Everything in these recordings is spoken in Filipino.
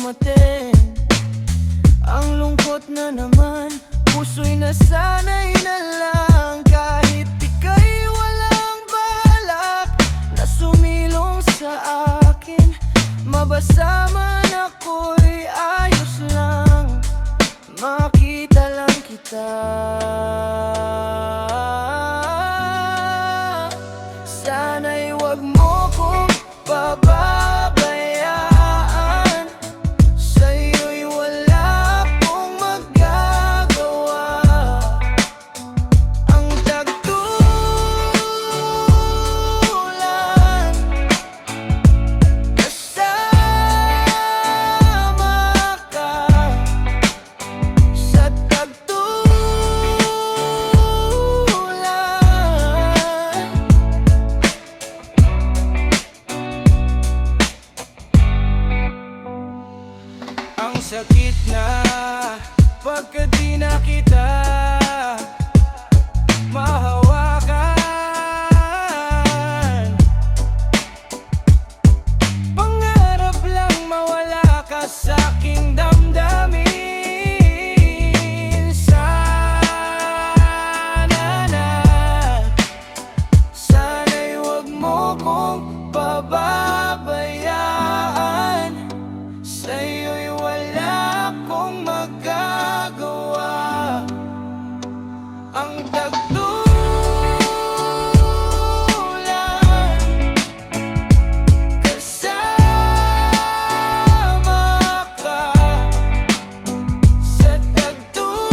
dumating. Ang lungkot na naman, puso'y nasanay na lang. Kahit ika'y walang balak na sumilong sa akin, mabasa man ako'y ayos lang, makita lang kita. Sana'y wag mo kong pababayaan, sa'yo'y wala akong magagawa. Ang tagtulan, kasama ka sa tagtulan. Ang sakit na pagka di na kita mahawakan. Pangarap lang mawala ka sa aking damdamin. Sana'y wag mo kong pababayaan, sa'yo'y wala akong magagawa. Ang tagtulan, kasama ka sa tagtulan.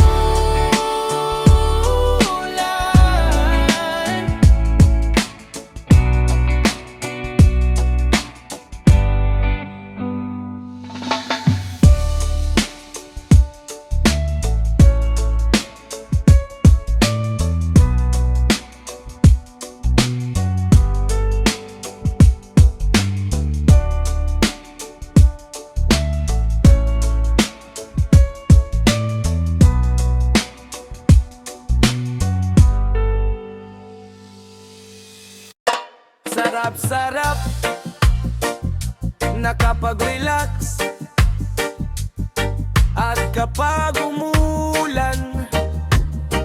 Sarap-sarap, nakapag-relax. At kapag umulan,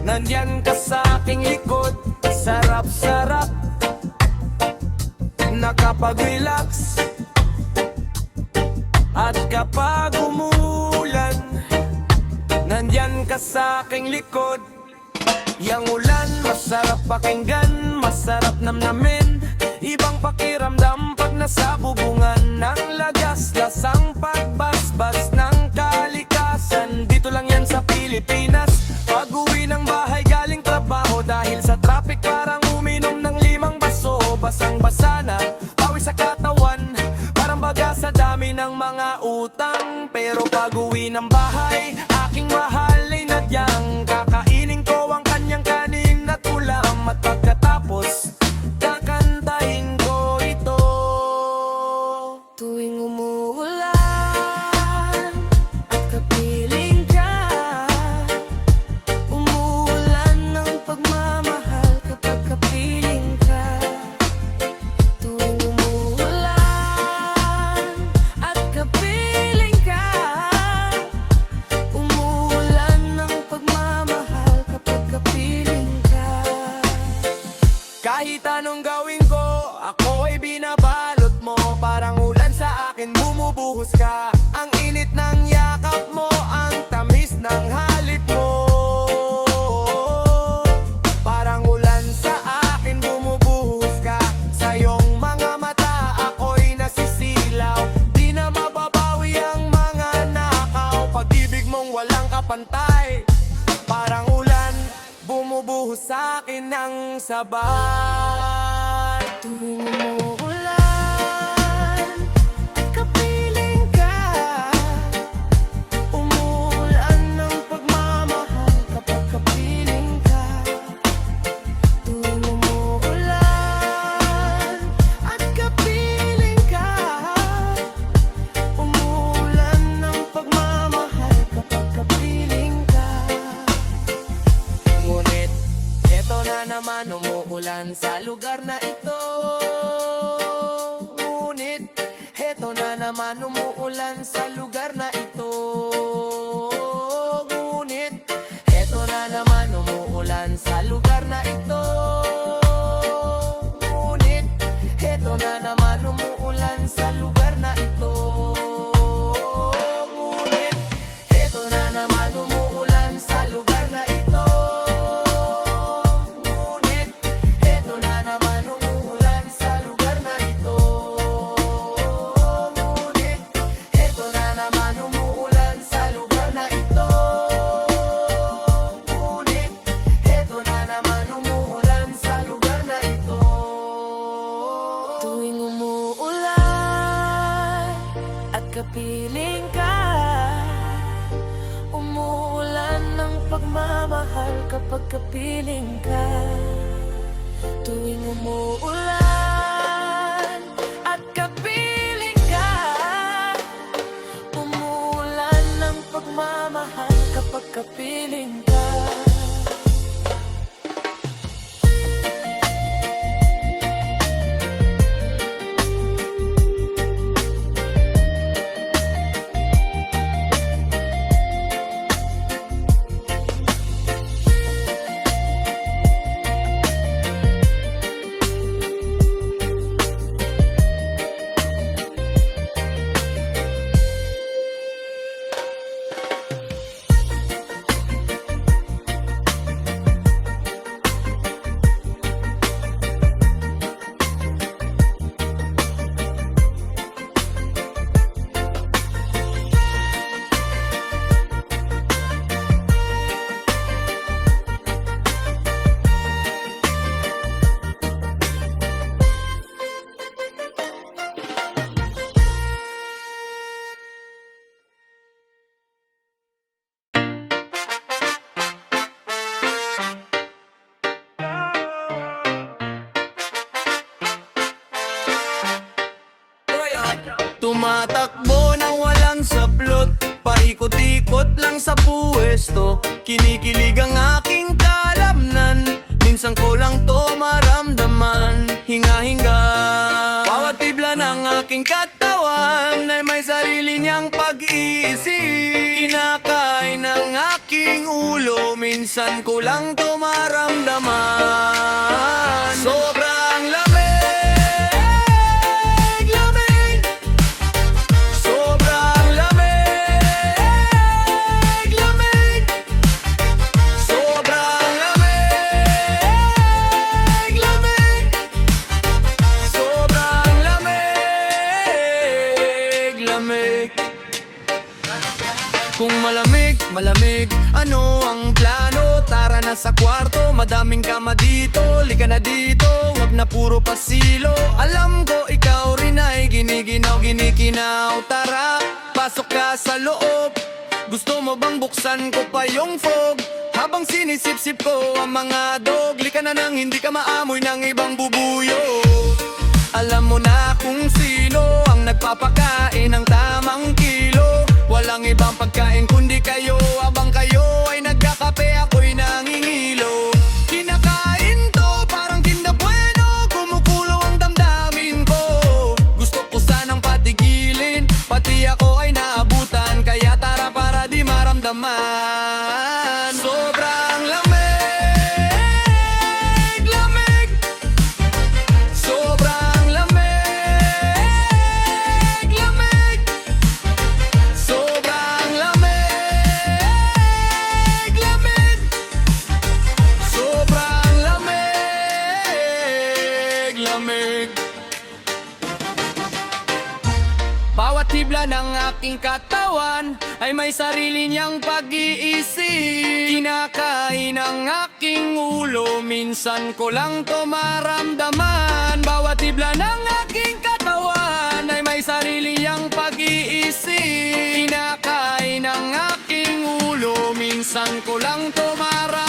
nandyan ka sa aking likod. Sarap-sarap, nakapag-relax. At kapag umulan, nandyan ka sa aking likod. Yang ulan, masarap pakinggan, masarap namnamin. Ibang pakiramdam pag nasa bubungan ng lagas-lasang pagbasbas ng kalikasan. Dito lang yan sa Pilipinas. Pag-uwi ng bahay galing trabaho, dahil sa traffic parang uminom ng 5 baso. Basang-basa na, pawis sa katawan, parang baga sa dami ng mga utang. Pero pag-uwi ng bahay, aking mahal ay nadyang kakainin ko ang kanyang kanin at ulam. At pagkatapos, kakantahin ko ito. Tuwing umuulan at kapiling ka, umuulan ng pagmamahal kapag kapiling ka. Tuwing umuulan at kapiling ka, umuulan ng pagmamahal kapag kapiling ka. Kahit anong gawin ko, ako ay binabalot mo. Parang ulan sa akin, bumubuhos ka. Ang init ng yakap mo, ang tamis ng halik mo. Parang ulan sa akin, bumubuhos ka. Sa iyong mga mata, ako'y nasisilaw. Di na mababawi ang mga nakaw. Pag-ibig mong walang kapantay. Parang ulan, bumubuhos sa akin ng sabay. Tuwing umuulan at kapiling ka, umuulan ng pagmamahal kapag kapiling ka. Tuwing umuulan at kapiling ka, umuulan ng pagmamahal kapag kapiling ka. Ngunit eto na naman, umuulan sa lugar na ito. Ngunit eto na naman, naman umuulan sa lugar na ito. Ngunit eto na naman umuulan sa lugar na ito. Ngunit eto na naman umuulan sa lugar na ito. Ngunit eto na naman umuulan sa lugar na ito. Ngunit eto na naman umuulan sa lugar na ito. Ngunit eto na naman umuulan sa lugar na ito. Ngunit eto na naman umuulan sa lugar na ito. Tuwing umuulan at kapiling ka, umuulan ng pagmamahal kapag kapiling ka. Tuwing umuulan at kapiling ka, umuulan ng pagmamahal kapag kapiling ka. Tumatakbo nang walang saplot, paikot-ikot lang sa puwesto. Kinikilig ang aking kalamnan, minsan ko lang to maramdaman. Hinga-hinga, bawat tibla ng aking katawan ay may sarili niyang pag-iisip. Kinakain ng aking ulo, minsan ko lang to maramdaman. Sobrang lamig, kung malamig, malamig, ano ang plano? Tara na sa kwarto, madaming kama dito. Lika na dito, wag na puro pasilo. Alam ko ikaw rin ay giniginaw, ginikinaw. Tara, pasok ka sa loob. Gusto mo bang buksan ko pa yung fog? Habang sinisip-sip ko ang mga dog. Lika na nang hindi ka maamoy ng ibang bubuyo. Alam mo na kung sino ang nagpapakain ng tamang kilo. Walang ibang pagkain kundi kayo. Abang kayo ay nagkakape, ako'y nangingilo. Kinakain to parang Kinder Bueno, kumukulo ang damdamin ko. Gusto ko sanang patigilin, pati ako ay naabutan. Kaya tara para di maramdaman. Sobrang lamig, lamig. Sobrang lamig, lamig. Sobrang lamig, lamig. Sobrang lamig, lamig. Bawat tibla ng aking katawan ay may sarili niyang pag-iisip. Kinakain ang aking ulo, minsan ko lang to maramdaman. Bawat tibla ng aking katawan ay may sarili niyang pag-iisip. Kinakain ang aking ulo, minsan ko lang to maramdaman.